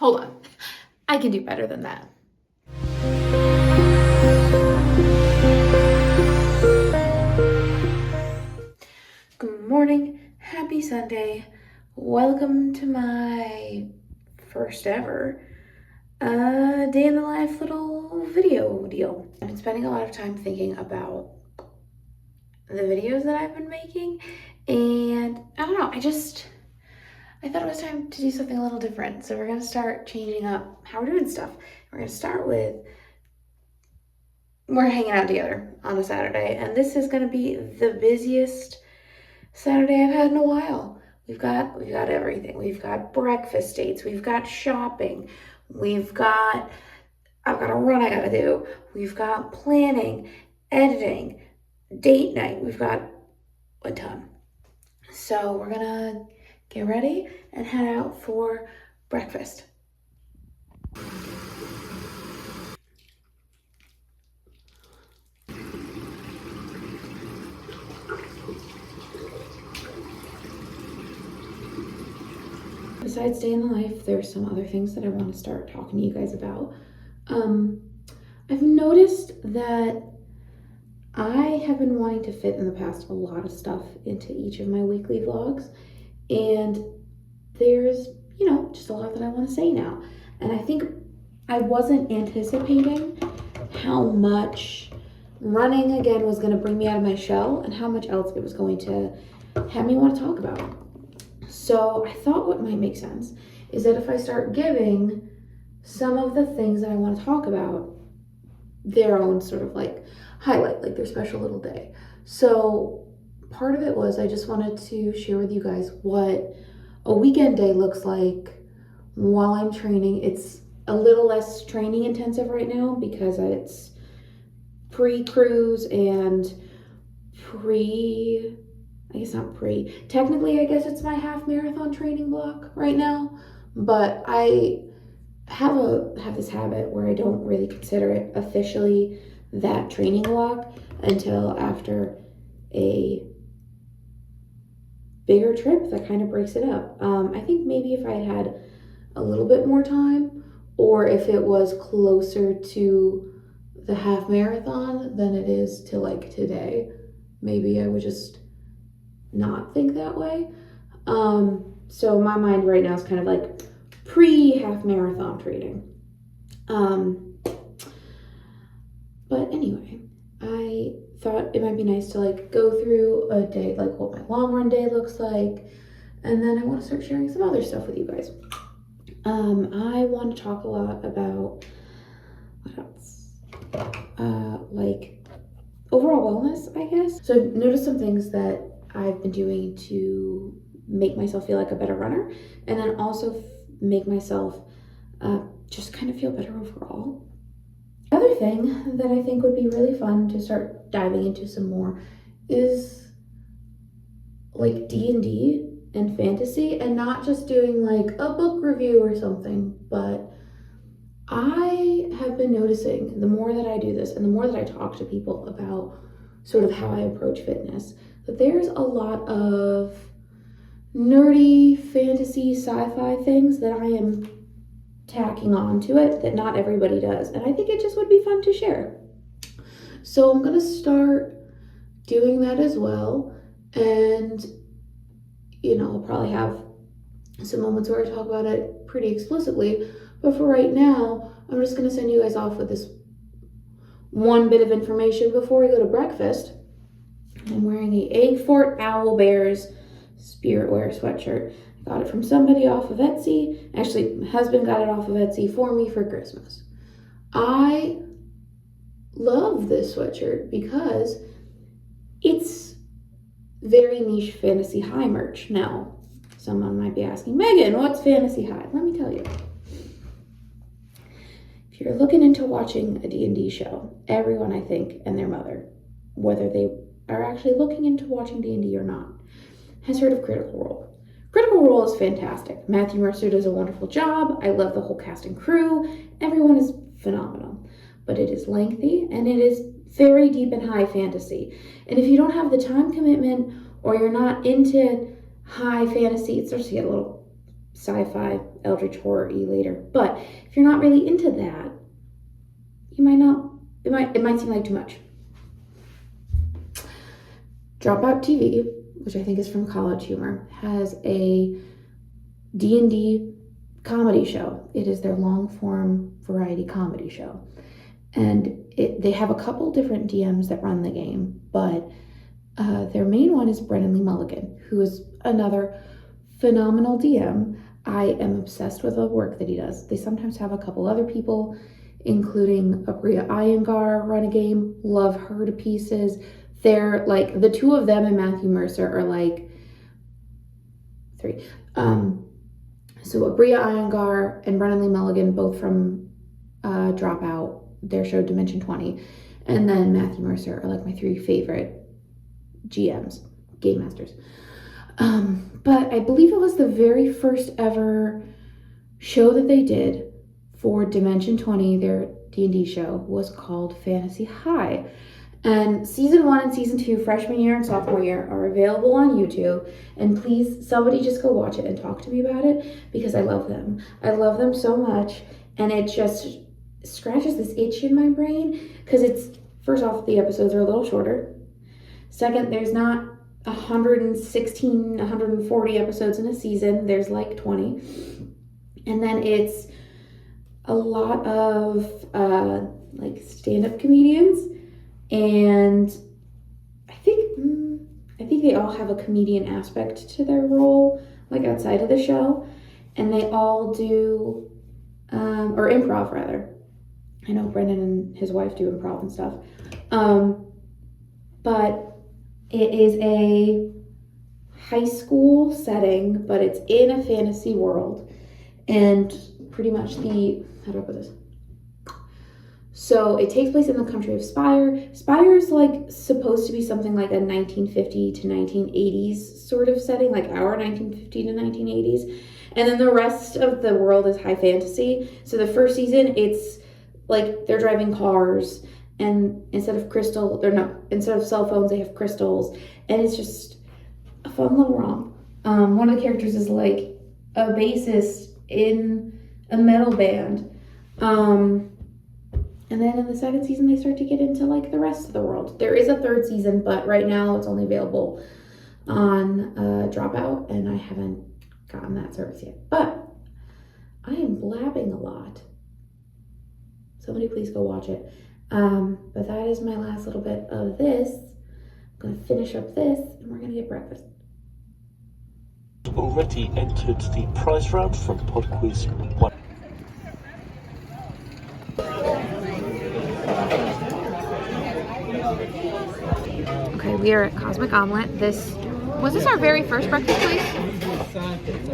Hold on. I can do better than that. Good morning. Happy Sunday. Welcome to my first ever day in the life little video deal. I've been spending a lot of time thinking about the videos that I've been making, and I don't know, I thought it was time to do something a little different. So we're gonna start changing up how we're doing stuff. We're gonna start with we're hanging out together on a Saturday, and this is gonna be the busiest Saturday I've had in a while. We've got everything. We've got breakfast dates. We've got shopping. I've got a run I gotta do. We've got planning, editing, date night. We've got a ton. So we're gonna get ready and head out for breakfast. Besides day in the life, there's some other things that I want to start talking to you guys about. I've noticed that I have been wanting to fit in the past a lot of stuff into each of my weekly vlogs, and there's, just a lot that I want to say now. And I think I wasn't anticipating how much running again was going to bring me out of my shell and how much else it was going to have me want to talk about. So I thought what might make sense is that if I start giving some of the things that I want to talk about their own sort of like highlight, like their special little day. So part of it was I just wanted to share with you guys what a weekend day looks like while I'm training. It's a little less training intensive right now because it's pre-cruise and technically I guess it's my half marathon training block right now, but I have this habit where I don't really consider it officially that training block until after a bigger trip that kind of breaks it up. I think maybe if I had a little bit more time, or if it was closer to the half marathon than it is to like today, maybe I would just not think that way. So my mind right now is kind of like pre-half marathon training. But anyway, I thought it might be nice to like go through a day, like what my long run day looks like, and then I want to start sharing some other stuff with you guys. I want to talk a lot about what else? Like overall wellness, I guess. So I've noticed some things that I've been doing to make myself feel like a better runner, and then also make myself just kind of feel better overall. The other thing that I think would be really fun to start diving into some more is like D&D and fantasy, and not just doing like a book review or something, but I have been noticing the more that I do this and the more that I talk to people about sort of how I approach fitness, that there's a lot of nerdy fantasy sci-fi things that I am tacking on to it that not everybody does, and I think it just would be fun to share. So I'm gonna start doing that as well, and I'll probably have some moments where I talk about it pretty explicitly, but for right now I'm just gonna send you guys off with this one bit of information before we go to breakfast. I'm wearing the Egg Fort Owl Bears Spirit Wear sweatshirt. I got it from somebody off of Etsy. Actually, my husband got it off of Etsy for me for Christmas. I love this sweatshirt because it's very niche fantasy high merch. Now, someone might be asking, Megan, what's fantasy high? Let me tell you. If you're looking into watching a D&D show, everyone, I think, and their mother, whether they are actually looking into watching D&D or not, has heard of Critical Role. Critical Role is fantastic. Matthew Mercer does a wonderful job. I love the whole cast and crew. Everyone is phenomenal. But it is lengthy, and it is very deep and high fantasy. And if you don't have the time commitment, or you're not into high fantasy, it starts to get a little sci-fi, eldritch horror-y later. But if you're not really into that, you might not, it might seem like too much. Dropout TV, which I think is from College Humor, has a D&D comedy show. It is their long-form variety comedy show. And they have a couple different DMs that run the game, but their main one is Brennan Lee Mulligan, who is another phenomenal DM. I am obsessed with the work that he does. They sometimes have a couple other people, including Abria Iyengar, run a game. Love her to pieces. They're like, the two of them and Matthew Mercer are like three. So Abria Iyengar and Brennan Lee Mulligan, both from Dropout, their show Dimension 20, and then Matthew Mercer are like my three favorite GMs, game masters. But I believe it was the very first ever show that they did for Dimension 20, their D&D show, was called Fantasy High. And season 1 and season 2, freshman year and sophomore year, are available on YouTube. And please, somebody just go watch it and talk to me about it, because I love them. I love them so much, and it just scratches this itch in my brain, because it's, first off, the episodes are a little shorter. Second, there's not 116, 140 episodes in a season. There's like 20. And then it's a lot of like stand-up comedians. And I think they all have a comedian aspect to their role, like outside of the show. And they all do, or improv rather. I know Brendan and his wife do improv and stuff. But it is a high school setting, but it's in a fantasy world. And pretty much how do I put this? So it takes place in the country of Spire. Spire is like supposed to be something like a 1950 to 1980s sort of setting, like our 1950 to 1980s. And then the rest of the world is high fantasy. So the first season, it's like they're driving cars, and instead of cell phones, they have crystals. And it's just a fun little romp. One of the characters is like a bassist in a metal band. And then in the second season, they start to get into like the rest of the world. There is a third season, but right now it's only available on Dropout, and I haven't gotten that service yet. But I am blabbing a lot. Somebody please go watch it. But that is my last little bit of this. I'm going to finish up this, and we're going to get breakfast. Already entered the prize round from Pod Quiz 1. Okay, we are at Cosmic Omelet. Was this our very first breakfast place?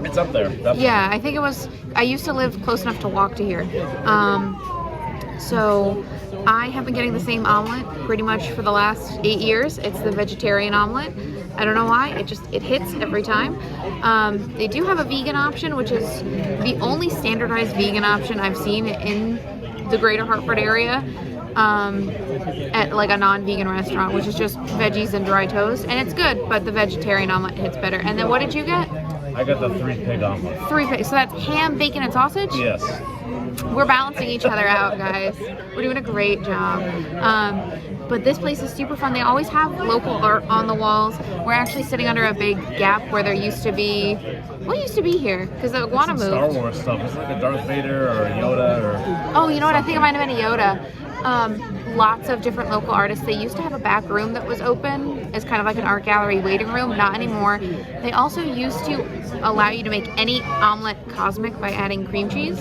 It's up there. Definitely. Yeah, I think it was. I used to live close enough to walk to here. So I have been getting the same omelet pretty much for the last 8 years. It's the vegetarian omelet. I don't know why, it hits every time. They do have a vegan option, which is the only standardized vegan option I've seen in the greater Hartford area, at like a non-vegan restaurant, which is just veggies and dry toast, and it's good, but the vegetarian omelet hits better. And then what did you get? I got the 3-pig omelet. 3 pig, so that's ham, bacon, and sausage? Yes. We're balancing each other out, guys. We're doing a great job. But this place is super fun. They always have local art on the walls. We're actually sitting under a big gap where there used to be... What used to be here? Because the iguana moved. Star Wars stuff. It's like a Darth Vader or a Yoda or... Oh, you know what? I think it might have been a Yoda. Lots of different local artists. They used to have a back room that was open as kind of like an art gallery waiting room. Not anymore. They also used to allow you to make any omelet cosmic by adding cream cheese.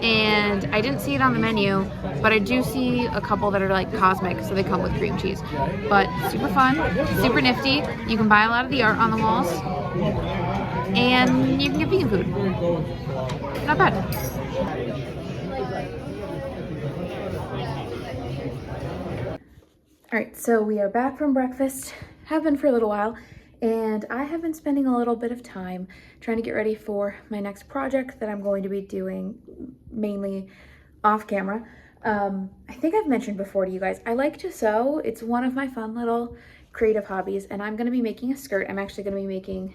And I didn't see it on the menu, but I do see a couple that are like cosmic, so they come with cream cheese. But super fun, super nifty. You can buy a lot of the art on the walls, and you can get vegan food. Not bad. All right, so we are back from breakfast, have been for a little while, and I have been spending a little bit of time trying to get ready for my next project that I'm going to be doing mainly off camera. I think I've mentioned before to you guys, I like to sew. It's one of my fun little creative hobbies, and I'm going to be making a skirt. I'm actually going to be making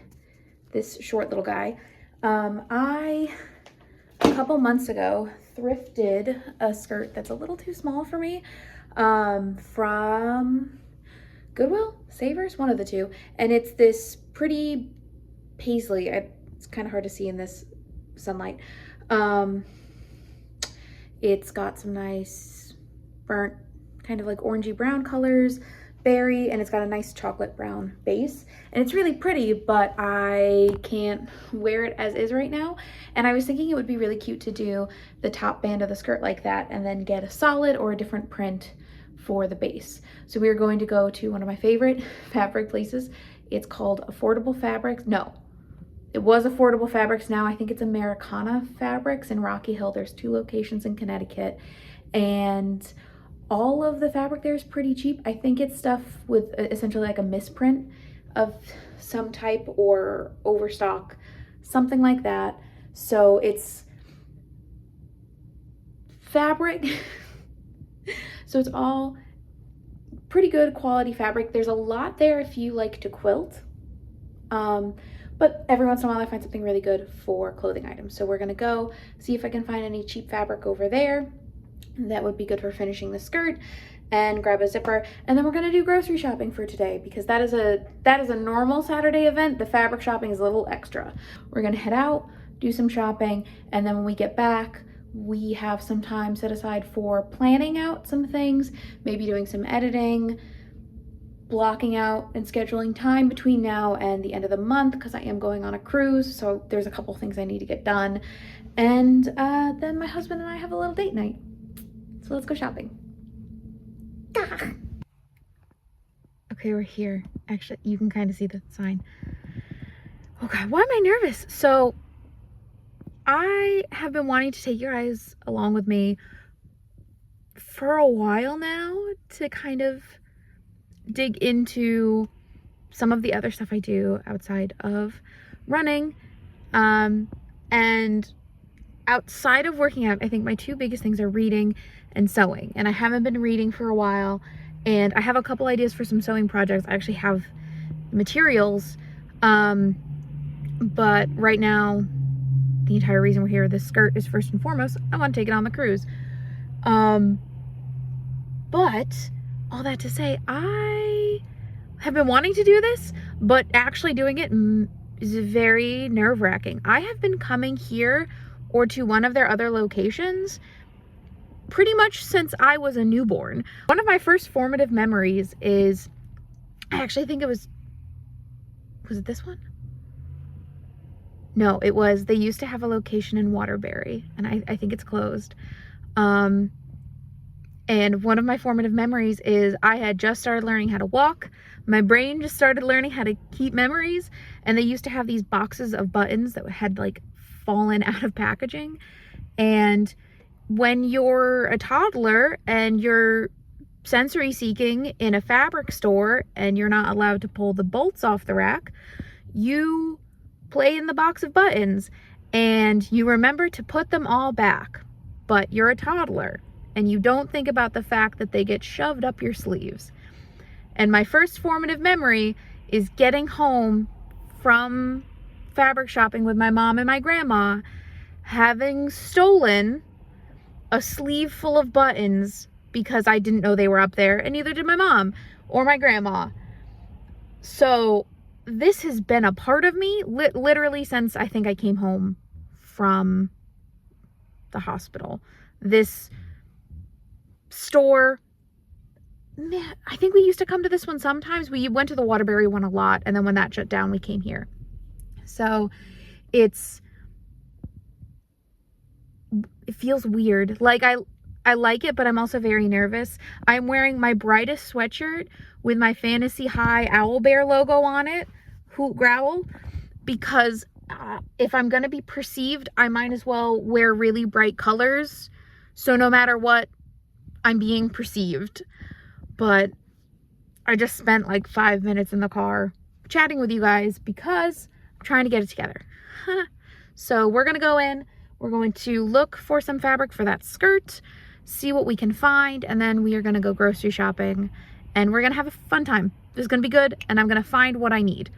this short little guy. I, a couple months ago, thrifted a skirt that's a little too small for me, from Goodwill, Savers, one of the two. And it's this pretty paisley. It's kind of hard to see in this sunlight. It's got some nice burnt, kind of like orangey brown colors, berry, and it's got a nice chocolate brown base. And it's really pretty, but I can't wear it as is right now. And I was thinking it would be really cute to do the top band of the skirt like that and then get a solid or a different print for the base. So we are going to go to one of my favorite fabric places. It's called Affordable Fabrics. No, it was Affordable Fabrics. Now I think it's Americana Fabrics in Rocky Hill. There's 2 locations in Connecticut, and all of the fabric there is pretty cheap. I think it's stuff with essentially like a misprint of some type or overstock, something like that. So it's fabric. So it's all pretty good quality fabric. There's a lot there if you like to quilt. But every once in a while I find something really good for clothing items. So we're gonna go see if I can find any cheap fabric over there that would be good for finishing the skirt, and grab a zipper. And then we're gonna do grocery shopping for today, because that is a normal Saturday event. The fabric shopping is a little extra. We're gonna head out, do some shopping, and then when we get back, we have some time set aside for planning out some things, maybe doing some editing, blocking out and scheduling time between now and the end of the month, because I am going on a cruise, so there's a couple things I need to get done. And then my husband and I have a little date night. So let's go shopping. Ah. Okay, we're here. Actually, you can kind of see the sign. Oh God, why am I nervous? So I have been wanting to take you guys along with me for a while now to kind of dig into some of the other stuff I do outside of running. And outside of working out, I think my 2 biggest things are reading and sewing. And I haven't been reading for a while, and I have a couple ideas for some sewing projects. I actually have materials, but right now, the entire reason we're here, this skirt is first and foremost, I want to take it on the cruise. But all that to say, I have been wanting to do this, but actually doing it is very nerve-wracking. I have been coming here or to one of their other locations pretty much since I was a newborn. One of my first formative memories is, I actually think it was it this one? No, it was, they used to have a location in Waterbury, and I think it's closed. And one of my formative memories is I had just started learning how to walk. My brain just started learning how to keep memories. And they used to have these boxes of buttons that had like fallen out of packaging. And when you're a toddler and you're sensory seeking in a fabric store and you're not allowed to pull the bolts off the rack, you play in the box of buttons and you remember to put them all back. But you're a toddler and you don't think about the fact that they get shoved up your sleeves. And my first formative memory is getting home from fabric shopping with my mom and my grandma, having stolen a sleeve full of buttons because I didn't know they were up there, and neither did my mom or my grandma. So this has been a part of me literally since I think I came home from the hospital. This store, man, I think we used to come to this one sometimes. We went to the Waterbury one a lot, and then when that shut down, we came here. So it feels weird. Like I like it, but I'm also very nervous. I'm wearing my brightest sweatshirt with my Fantasy High Owl Bear logo on it, Hoot Growl, because if I'm gonna be perceived, I might as well wear really bright colors. So no matter what, I'm being perceived. But I just spent like 5 minutes in the car chatting with you guys because I'm trying to get it together. So we're gonna go in, we're going to look for some fabric for that skirt, see what we can find, and then we are gonna go grocery shopping and we're gonna have a fun time. This is gonna be good, and I'm gonna find what I need.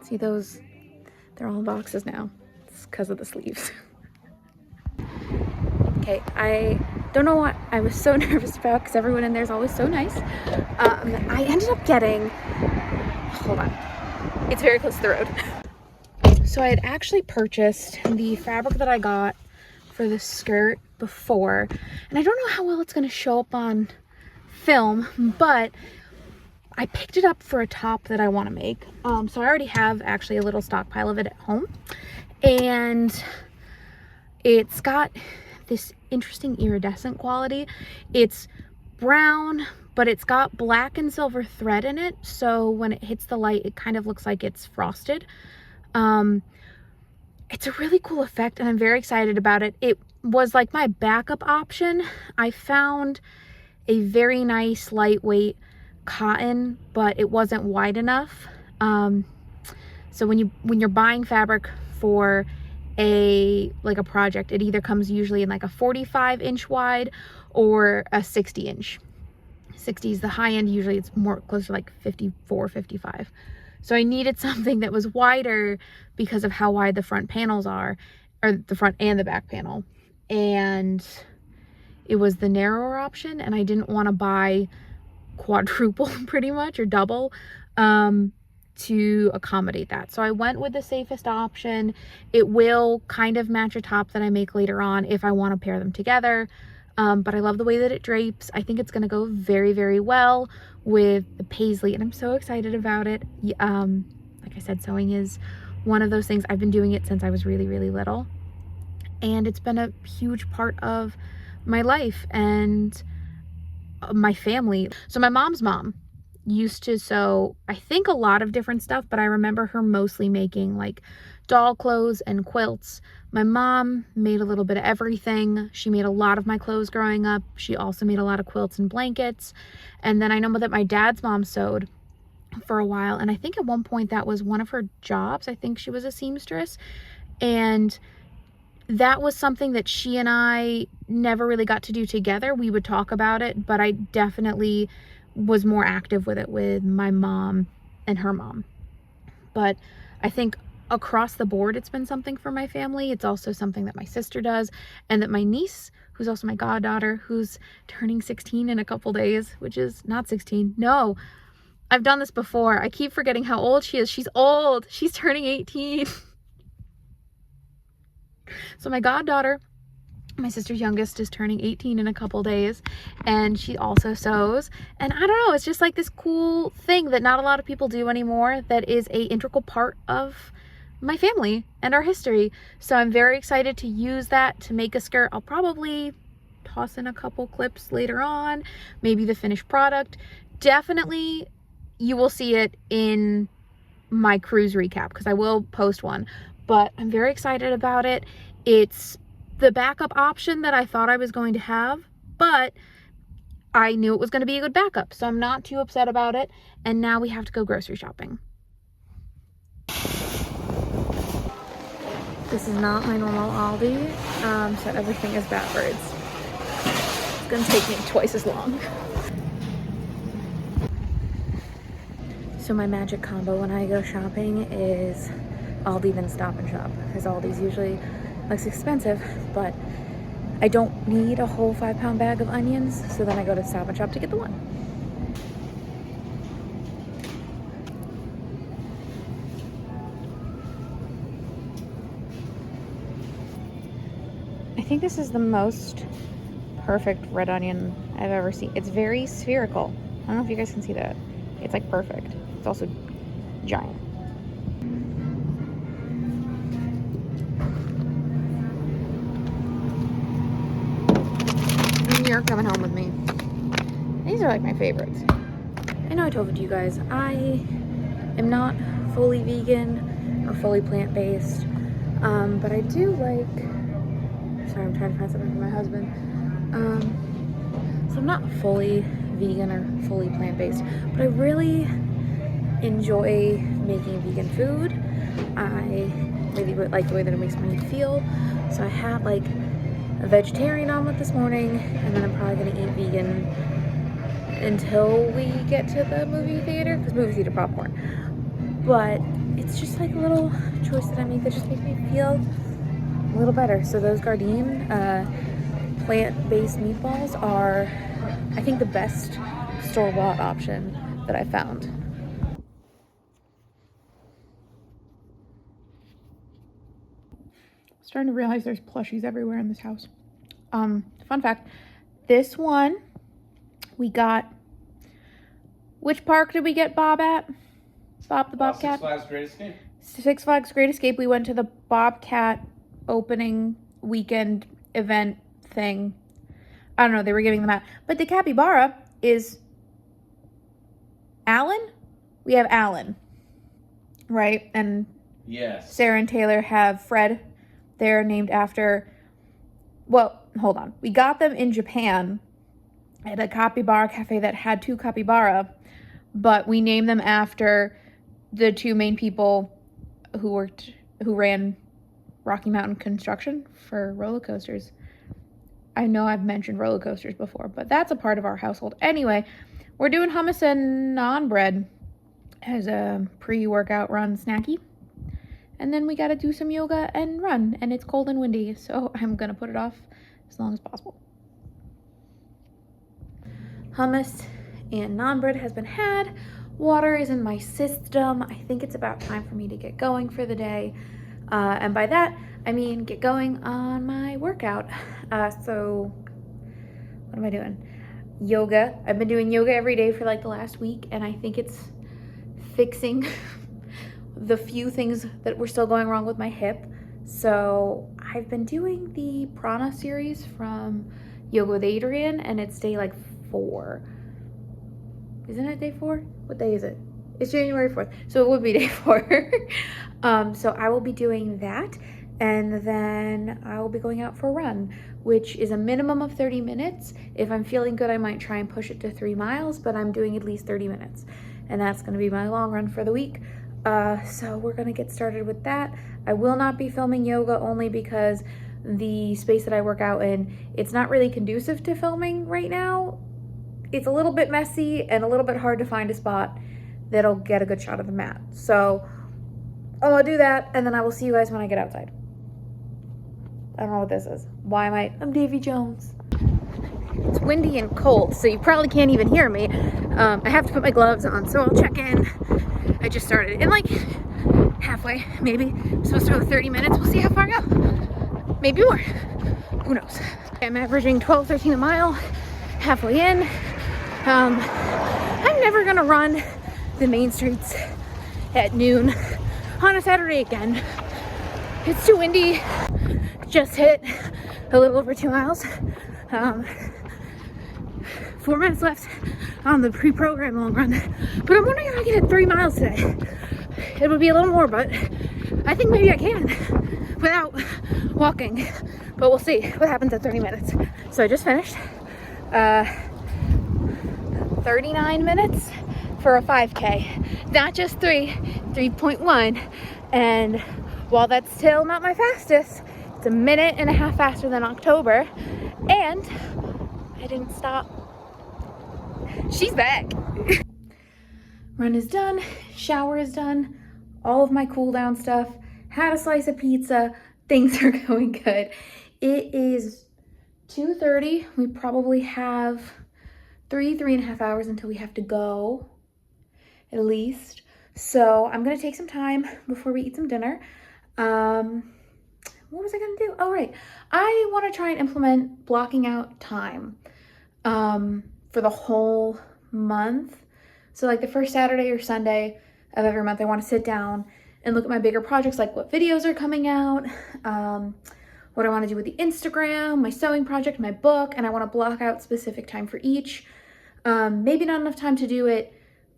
See those? They're all in boxes now. It's because of the sleeves. Okay, I don't know what I was so nervous about because everyone in there is always so nice. I ended up getting, hold on, it's very close to the road. So I had actually purchased the fabric that I got for the skirt before, and I don't know how well it's going to show up on film, but I picked it up for a top that I want to make. So I already have actually a little stockpile of it at home, and it's got this interesting iridescent quality. It's brown, but it's got black and silver thread in it, so when it hits the light it kind of looks like it's frosted. It's a really cool effect and I'm very excited about it. It was like my backup option. I found a very nice lightweight cotton, but it wasn't wide enough. So when you're buying fabric for a project, it either comes usually in like a 45-inch wide or a 60-inch. 60 is the high end. Usually it's more closer to like 54, 55. So I needed something that was wider because of how wide the front panels are, or the front and the back panel. And it was the narrower option, and I didn't want to buy quadruple pretty much, or double, to accommodate that. So I went with the safest option. It will kind of match a top that I make later on if I want to pair them together. But I love the way that it drapes. I think it's going to go very, very well with the paisley, and I'm so excited about it. Like I said, sewing is one of those things. I've been doing it since I was really, really little, and it's been a huge part of my life and my family. So my mom's mom used to sew, I think, a lot of different stuff, but I remember her mostly making like doll clothes and quilts. My mom made a little bit of everything. She made a lot of my clothes growing up. She also made a lot of quilts and blankets. And then I know that my dad's mom sewed for a while, and I think at one point that was one of her jobs. I think she was a seamstress, and that was something that she and I never really got to do together. We would talk about it, but I definitely was more active with it with my mom and her mom. But I think across the board, it's been something for my family. It's also something that my sister does, and that my niece, who's also my goddaughter, who's turning 16 in a couple days, which is not 16. No, I've done this before. I keep forgetting how old she is. She's old. She's turning 18. So my goddaughter, my sister's youngest, is turning 18 in a couple days, and she also sews. And I don't know, it's just like this cool thing that not a lot of people do anymore, that is a integral part of my family and our history. So I'm very excited to use that to make a skirt. I'll probably toss in a couple clips later on, maybe the finished product. Definitely you will see it in my cruise recap, because I will post one, but I'm very excited about it. It's the backup option that I thought I was going to have, but I knew it was going to be a good backup, so I'm not too upset about it. And now we have to go grocery shopping. This is not my normal Aldi, so everything is backwards. It's going to take me twice as long. So my magic combo when I go shopping is Aldi then Stop and Shop, because Aldi's usually looks expensive, but I don't need a whole 5-pound bag of onions, so then I go to Stop and Shop to get the one. I think this is the most perfect red onion I've ever seen. It's very spherical. I don't know if you guys can see that. It's like perfect. It's also giant. You're coming home with me. These are like my favorites. I know I told you guys, I am not fully vegan or fully plant-based, but I do like, sorry, I'm trying to find something for my husband. So I'm not fully vegan or fully plant-based, but I really enjoy making vegan food. I really like the way that it makes me feel. So I had like a vegetarian omelet this morning, and then I'm probably gonna eat vegan until we get to the movie theater, because movie theater popcorn. But it's just like a little choice that I make that just makes me feel a little better. So those Gardein plant-based meatballs are, I think, the best store-bought option that I found. Starting to realize there's plushies everywhere in this house. Fun fact, this one we got. Which park did we get Bob at? Bob the Bobcat? Six Flags Great Escape. Six Flags Great Escape. We went to the Bobcat opening weekend event thing. I don't know, they were giving them out. But the capybara is Alan? We have Alan, right? And yes, Sarah and Taylor have Fred. They're named after, well, hold on. We got them in Japan at a capybara cafe that had 2 capybara, but we named them after the 2 main people who ran Rocky Mountain Construction for roller coasters. I know I've mentioned roller coasters before, but that's a part of our household. Anyway, we're doing hummus and naan bread as a pre-workout run snacky. And then we got to do some yoga and run, and it's cold and windy, so I'm going to put it off as long as possible. Hummus and naan bread has been had. Water is in my system. I think it's about time for me to get going for the day. And by that, I mean get going on my workout. So what am I doing? Yoga. I've been doing yoga every day for like the last week, and I think it's fixing the few things that were still going wrong with my hip. So I've been doing the Prana series from Yoga with Adriene, and it's day like 4. Isn't it day 4? What day is it? It's January 4th, so it would be day 4. So I will be doing that, and then I will be going out for a run, which is a minimum of 30 minutes. If I'm feeling good, I might try and push it to 3 miles, but I'm doing at least 30 minutes, and that's going to be my long run for the week. So we're going to get started with that. I will not be filming yoga only because the space that I work out in, it's not really conducive to filming right now. It's a little bit messy and a little bit hard to find a spot that'll get a good shot of the mat. So I'll do that, and then I will see you guys when I get outside. I don't know what this is. Why am I'm Davy Jones. It's windy and cold, so you probably can't even hear me. I have to put my gloves on, so I'll check in. I just started in like halfway, maybe. I'm supposed to go 30 minutes. We'll see how far I go. Maybe more. Who knows? I'm averaging 12-13 a mile, halfway in. I'm never gonna run the main streets at noon on a Saturday again. It's too windy. Just hit a little over 2 miles. 4 minutes left on the pre-programmed long run, but I'm wondering if I can hit 3 miles today. It would be a little more, but I think maybe I can without walking, but we'll see what happens at 30 minutes. So I just finished 39 minutes for a 5K, not just 3.1, and while that's still not my fastest, it's a minute and a half faster than October, and I didn't stop. She's back. Run is done, shower is done, all of my cool down stuff, had a slice of pizza, things are going good. It is 2:30. We probably have 3.5 hours until we have to go, at least. So I'm gonna take some time before we eat some dinner. What was I gonna do? Oh, right. I wanna try and implement blocking out time for the whole month. So like the first Saturday or Sunday of every month, I wanna sit down and look at my bigger projects, like what videos are coming out, what I wanna do with the Instagram, my sewing project, my book, and I wanna block out specific time for each. Maybe not enough time to do it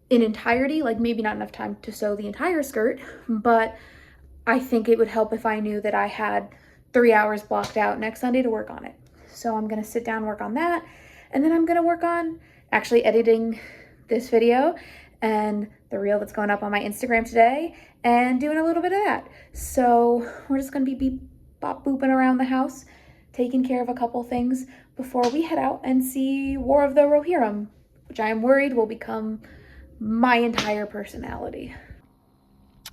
in entirety, like maybe not enough time to sew the entire skirt, but I think it would help if I knew that I had 3 hours blocked out next Sunday to work on it. So I'm gonna sit down and work on that, and then I'm gonna work on actually editing this video and the reel that's going up on my Instagram today, and doing a little bit of that. So we're just gonna be bop booping around the house, taking care of a couple things before we head out and see War of the Rohirrim, which I am worried will become my entire personality.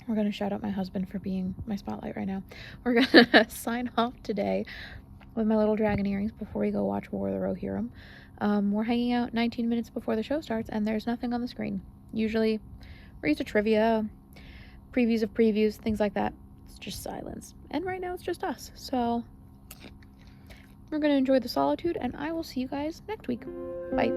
We're going to shout out my husband for being my spotlight right now. We're going to sign off today with my little dragon earrings before we go watch War of the Rohirrim. We're hanging out 19 minutes before the show starts, and there's nothing on the screen. Usually, we're used to trivia, previews of previews, things like that. It's just silence. And right now, it's just us. So, we're going to enjoy the solitude, and I will see you guys next week. Bye.